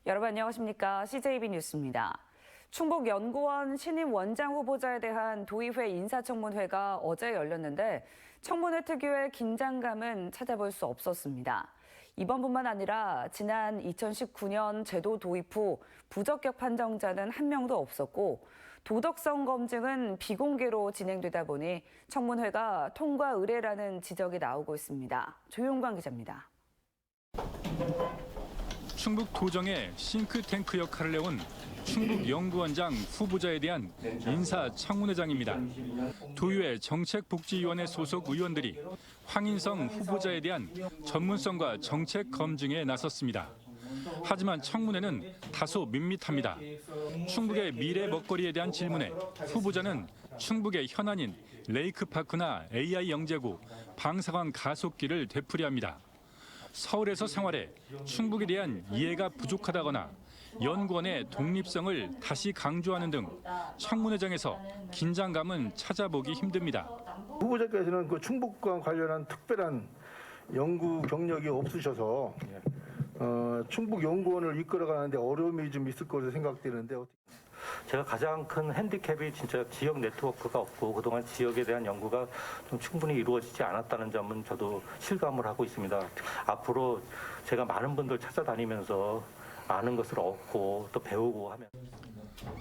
여러분 안녕하십니까? CJB 뉴스입니다. 충북연구원 신임 원장 후보자에 대한 도의회 인사청문회가 어제 열렸는데 청문회 특유의 긴장감은 찾아볼 수 없었습니다. 이번뿐만 아니라 지난 2019년 제도 도입 후 부적격 판정자는 한 명도 없었고 도덕성 검증은 비공개로 진행되다 보니 청문회가 통과 의례라는 지적이 나오고 있습니다. 조용관 기자입니다. 충북 도정의 싱크탱크 역할을 해온 충북연구원장 후보자에 대한 인사청문회장입니다. 도의회 정책복지위원회 소속 의원들이 황인성 후보자에 대한 전문성과 정책 검증에 나섰습니다. 하지만 청문회는 다소 밋밋합니다. 충북의 미래 먹거리에 대한 질문에 후보자는 충북의 현안인 레이크파크나 AI 영재구, 방사광 가속기를 되풀이합니다. 서울에서 생활해 충북에 대한 이해가 부족하다거나 연구원의 독립성을 다시 강조하는 등 청문회장에서 긴장감은 찾아보기 힘듭니다. 후보자께서는 그 충북과 관련한 특별한 연구 경력이 없으셔서 충북 연구원을 이끌어가는데 어려움이 좀 있을 것으로 생각되는데 제가 가장 큰 핸디캡이 진짜 지역 네트워크가 없고 그동안 지역에 대한 연구가 좀 충분히 이루어지지 않았다는 점은 저도 실감을 하고 있습니다. 앞으로 제가 많은 분들 찾아다니면서 아는 것을 얻고 또 배우고 하면.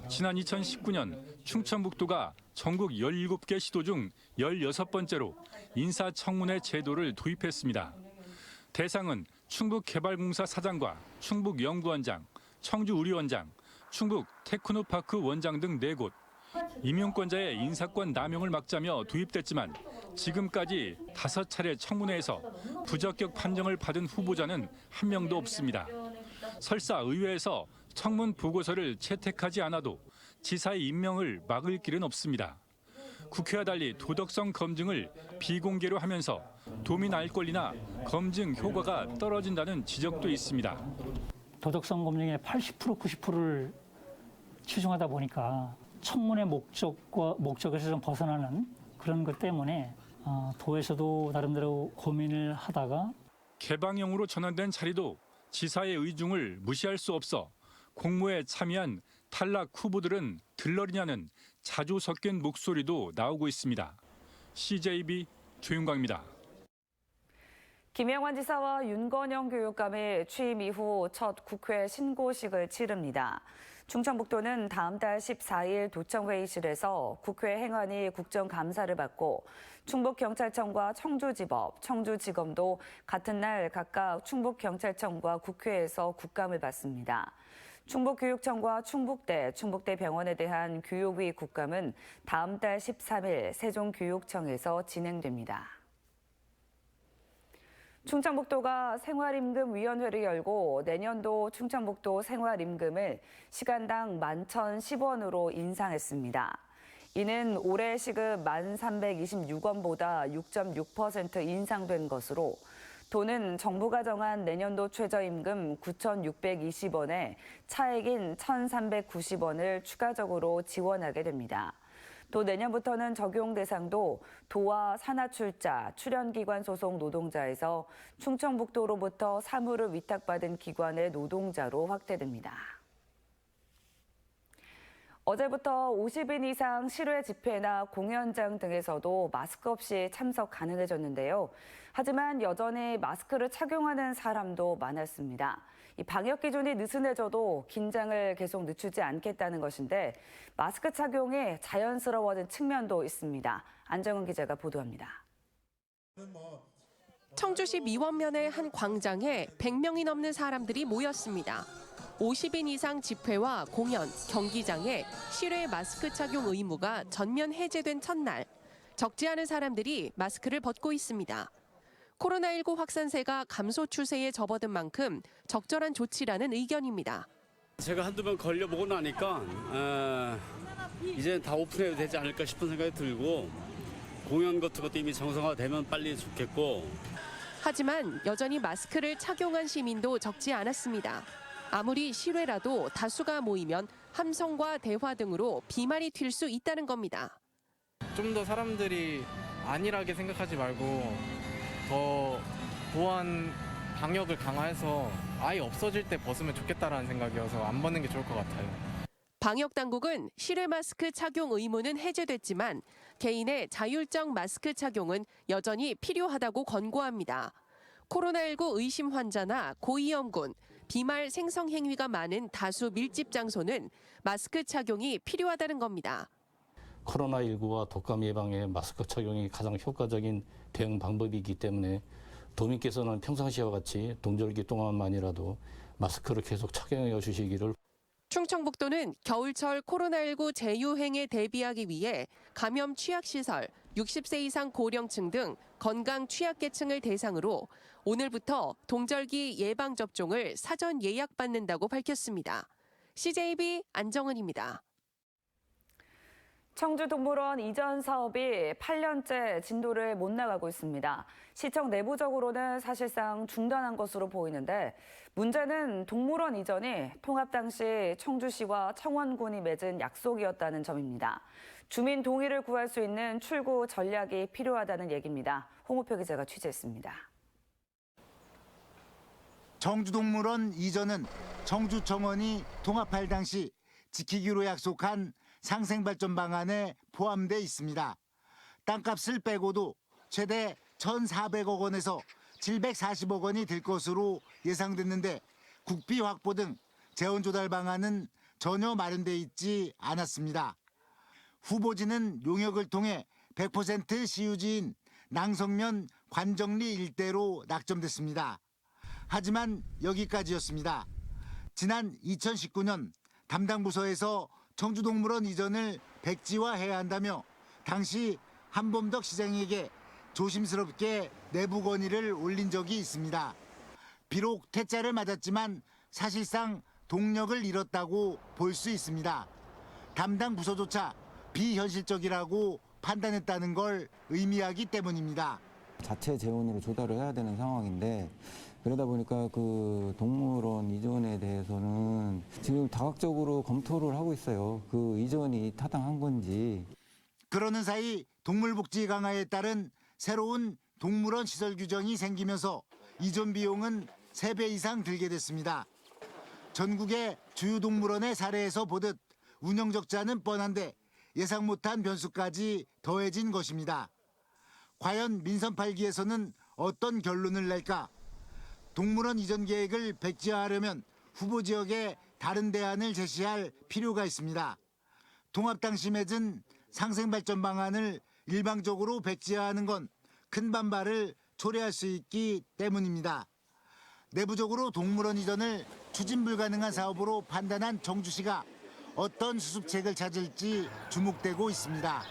지난 2019년 충청북도가 전국 17개 시도 중 16번째로 인사청문회 제도를 도입했습니다. 대상은 충북개발공사 사장과 충북연구원장, 청주우리원장, 충북 테크노파크 원장 등 4곳. 임용권자의 인사권 남용을 막자며 도입됐지만 지금까지 5차례 청문회에서 부적격 판정을 받은 후보자는 한 명도 없습니다. 설사 의회에서 청문 보고서를 채택하지 않아도 지사의 임명을 막을 길은 없습니다. 국회와 달리 도덕성 검증을 비공개로 하면서 도민 알 권리나 검증 효과가 떨어진다는 지적도 있습니다. 도덕성 검증의 80% 90%를 치중하다 보니까 청문회 목적에서 좀 벗어나는 그런 것 때문에 도에서도 나름대로 고민을 하다가 개방형으로 전환된 자리도 지사의 의중을 무시할 수 없어 공모에 참여한 탈락 후보들은 들러리냐는 자주 섞인 목소리도 나오고 있습니다. CJB 조윤광입니다. 김영환 지사와 윤건영 교육감이 취임 이후 첫 국회 신고식을 치릅니다. 충청북도는 다음 달 14일 도청회의실에서 국회 행안위 국정감사를 받고 충북경찰청과 청주지법, 청주지검도 같은 날 각각 충북경찰청과 국회에서 국감을 받습니다. 충북교육청과 충북대, 충북대병원에 대한 교육위 국감은 다음 달 13일 세종교육청에서 진행됩니다. 충청북도가 생활임금위원회를 열고 내년도 충청북도 생활임금을 시간당 11,010원으로 인상했습니다. 이는 올해 시급 1,326원보다 6.6% 인상된 것으로 도는 정부가 정한 내년도 최저임금 9,620원에 차액인 1,390원을 추가적으로 지원하게 됩니다. 또 내년부터는 적용 대상도 도와 산하출자, 출연기관 소속 노동자에서 충청북도로부터 사무를 위탁받은 기관의 노동자로 확대됩니다. 어제부터 50인 이상 실외 집회나 공연장 등에서도 마스크 없이 참석 가능해졌는데요. 하지만 여전히 마스크를 착용하는 사람도 많았습니다. 이 방역 기준이 느슨해져도 긴장을 계속 늦추지 않겠다는 것인데 마스크 착용이 자연스러워진 측면도 있습니다. 안정은 기자가 보도합니다. 청주시 미원면의 한 광장에 100명이 넘는 사람들이 모였습니다. 50인 이상 집회와 공연, 경기장에 실외 마스크 착용 의무가 전면 해제된 첫날, 적지 않은 사람들이 마스크를 벗고 있습니다. 코로나19 확산세가 감소 추세에 접어든 만큼 적절한 조치라는 의견입니다. 제가 한두 번 걸려보고 나니까 이제 다 오픈해도 되지 않을까 싶은 생각이 들고 공연 같은 것도 이미 정상화되면 빨리 좋겠고. 하지만 여전히 마스크를 착용한 시민도 적지 않았습니다. 아무리 실외라도 다수가 모이면 함성과 대화 등으로 비말이 튈 수 있다는 겁니다. 좀 더 사람들이 안일하게 생각하지 말고 더 보안 방역을 강화해서 아예 없어질 때 벗으면 좋겠다라는 생각이어서 안 벗는 게 좋을 것 같아요. 방역 당국은 실외 마스크 착용 의무는 해제됐지만 개인의 자율적 마스크 착용은 여전히 필요하다고 권고합니다. 코로나19 의심 환자나 고위험군, 비말 생성 행위가 많은 다수 밀집 장소는 마스크 착용이 필요하다는 겁니다. 코로나19와 독감 예방에 마스크 착용이 가장 효과적인 대응 방법이기 때문에 도민께서는 평상시와 같이 동절기 동안만이라도 마스크를 계속 착용해 주시기를. 충청북도는 겨울철 코로나19 재유행에 대비하기 위해 감염 취약시설, 60세 이상 고령층 등 건강 취약계층을 대상으로 오늘부터 동절기 예방접종을 사전 예약받는다고 밝혔습니다. CJB 안정은입니다. 청주동물원 이전 사업이 8년째 진도를 못 나가고 있습니다. 시청 내부적으로는 사실상 중단한 것으로 보이는데 문제는 동물원 이전이 통합 당시 청주시와 청원군이 맺은 약속이었다는 점입니다. 주민 동의를 구할 수 있는 출구 전략이 필요하다는 얘기입니다. 홍우표 기자가 취재했습니다. 청주동물원 이전은 청주청원이 통합할 당시 지키기로 약속한 상생발전 방안에 포함돼 있습니다. 땅값을 빼고도 최대 1,400억 원에서 740억 원이 들 것으로 예상됐는데 국비 확보 등 재원 조달 방안은 전혀 마련돼 있지 않았습니다. 후보지는 용역을 통해 100% 시유지인 낭성면 관정리 일대로 낙점됐습니다. 하지만 여기까지였습니다. 지난 2019년 담당 부서에서 청주동물원 이전을 백지화해야 한다며 당시 한범덕 시장에게 조심스럽게 내부 건의를 올린 적이 있습니다. 비록 퇴짜를 맞았지만 사실상 동력을 잃었다고 볼 수 있습니다. 담당 부서조차 비현실적이라고 판단했다는 걸 의미하기 때문입니다. 자체 재원으로 조달을 해야 되는 상황인데 그러다 보니까 그 동물원 이전에 대해서는 지금 다각적으로 검토를 하고 있어요. 그 이전이 타당한 건지. 그러는 사이 동물복지 강화에 따른 새로운 동물원 시설 규정이 생기면서 이전 비용은 3배 이상 들게 됐습니다. 전국의 주요 동물원의 사례에서 보듯 운영 적자는 뻔한데 예상 못한 변수까지 더해진 것입니다. 과연 민선 8기에서는 어떤 결론을 낼까? 동물원 이전 계획을 백지화하려면 후보 지역에 다른 대안을 제시할 필요가 있습니다. 통합 당시 맺은 상생발전 방안을 일방적으로 백지화하는 건 큰 반발을 초래할 수 있기 때문입니다. 내부적으로 동물원 이전을 추진 불가능한 사업으로 판단한 청주시가 어떤 수습책을 찾을지 주목되고 있습니다.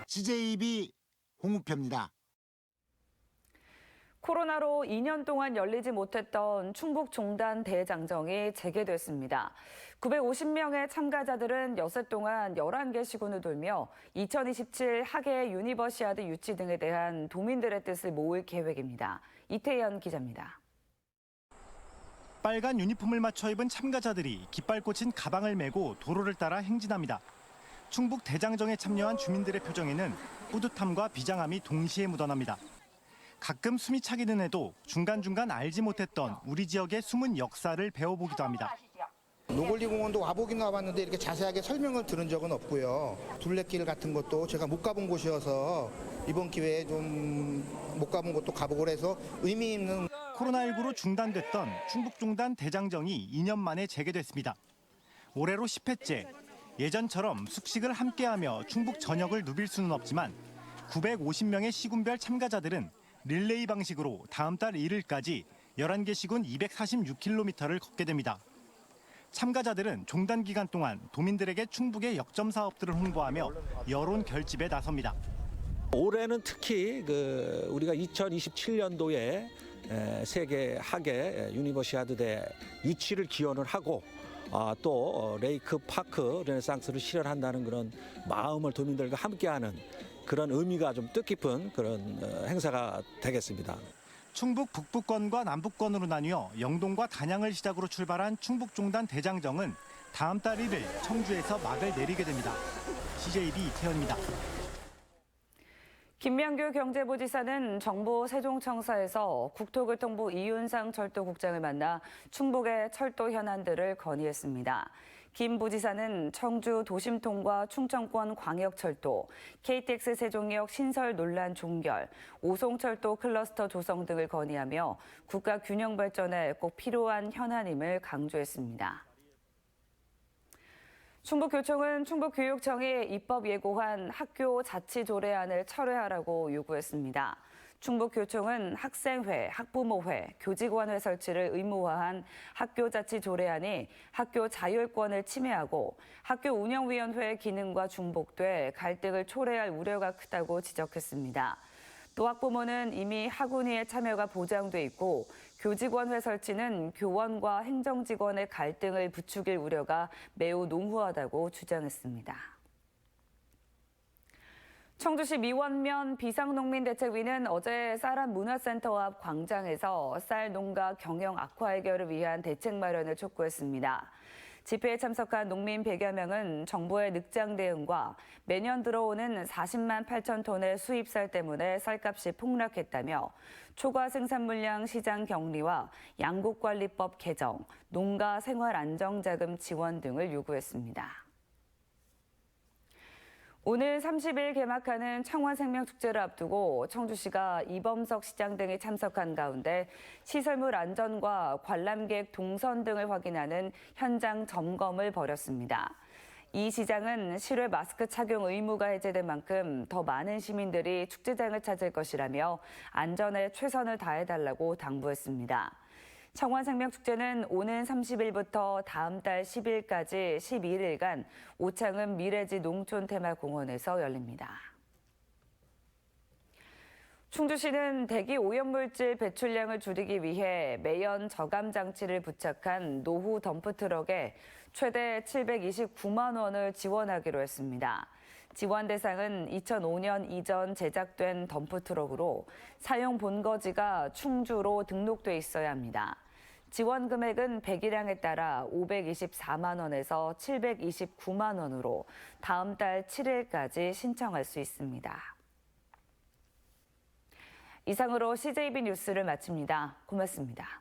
CJB 홍우표입니다. 코로나로 2년 동안 열리지 못했던 충북종단 대장정이 재개됐습니다. 950명의 참가자들은 엿새 동안 11개 시군을 돌며 2027 하계 유니버시아드 유치 등에 대한 도민들의 뜻을 모을 계획입니다. 이태현 기자입니다. 빨간 유니폼을 맞춰 입은 참가자들이 깃발 꽂힌 가방을 메고 도로를 따라 행진합니다. 충북 대장정에 참여한 주민들의 표정에는 뿌듯함과 비장함이 동시에 묻어납니다. 가끔 숨이 차기는 해도 중간중간 알지 못했던 우리 지역의 숨은 역사를 배워보기도 합니다. 노골리 공원도 와보긴 와봤는데 이렇게 자세하게 설명을 들은 적은 없고요. 둘레길 같은 것도 제가 못 가본 곳이어서 이번 기회에 좀 못 가본 곳도 가보고 해서 의미 있는. 코로나19로 중단됐던 충북종단 대장정이 2년 만에 재개됐습니다. 올해로 10회째. 예전처럼 숙식을 함께하며 충북 전역을 누빌 수는 없지만 950명의 시군별 참가자들은 릴레이 방식으로 다음 달 1일까지 11개 시군 246km를 걷게 됩니다. 참가자들은 종단 기간 동안 도민들에게 충북의 역점 사업들을 홍보하며 여론 결집에 나섭니다. 올해는 특히 우리가 2027년도에 세계 하계 유니버시아드 대 유치를 기원을 하고 또 레이크 파크 르네상스를 실현한다는 그런 마음을 도민들과 함께하는 그런 의미가 좀 뜻깊은 그런 행사가 되겠습니다. 충북 북부권과 남부권으로 나뉘어 영동과 단양을 시작으로 출발한 충북종단 대장정은 다음 달 1일 청주에서 막을 내리게 됩니다. CJB 이태현입니다. 김명규 경제부지사는 정부 세종청사에서 국토교통부 이윤상 철도국장을 만나 충북의 철도 현안들을 건의했습니다. 김 부지사는 청주 도심통과 충청권 광역철도, KTX 세종역 신설 논란 종결, 오송철도 클러스터 조성 등을 건의하며 국가 균형 발전에 꼭 필요한 현안임을 강조했습니다. 충북교총은 충북교육청이 입법 예고한 학교 자치 조례안을 철회하라고 요구했습니다. 충북교총은 학생회, 학부모회, 교직원회 설치를 의무화한 학교자치 조례안이 학교 자율권을 침해하고 학교 운영위원회의 기능과 중복돼 갈등을 초래할 우려가 크다고 지적했습니다. 또 학부모는 이미 학운위의 참여가 보장돼 있고 교직원회 설치는 교원과 행정직원의 갈등을 부추길 우려가 매우 농후하다고 주장했습니다. 청주시 미원면 비상농민대책위는 어제 쌀한 문화센터 앞 광장에서 쌀 농가 경영 악화 해결을 위한 대책 마련을 촉구했습니다. 집회에 참석한 농민 100여 명은 정부의 늑장 대응과 매년 들어오는 40만 8천 톤의 수입쌀 때문에 쌀값이 폭락했다며 초과 생산 물량 시장 격리와 양국관리법 개정, 농가 생활 안정자금 지원 등을 요구했습니다. 오늘 30일 개막하는 청와생명축제를 앞두고 청주시가 이범석 시장 등이 참석한 가운데 시설물 안전과 관람객 동선 등을 확인하는 현장 점검을 벌였습니다. 이 시장은 실외 마스크 착용 의무가 해제된 만큼 더 많은 시민들이 축제장을 찾을 것이라며 안전에 최선을 다해달라고 당부했습니다. 청와생명축제는 오는 30일부터 다음 달 10일까지 11일간 오창은 미래지 농촌테마공원에서 열립니다. 충주시는 대기 오염물질 배출량을 줄이기 위해 매연 저감 장치를 부착한 노후 덤프트럭에 최대 729만 원을 지원하기로 했습니다. 지원 대상은 2005년 이전 제작된 덤프트럭으로 사용 본거지가 충주로 등록돼 있어야 합니다. 지원 금액은 배기량에 따라 524만 원에서 729만 원으로 다음 달 7일까지 신청할 수 있습니다. 이상으로 CJB 뉴스를 마칩니다. 고맙습니다.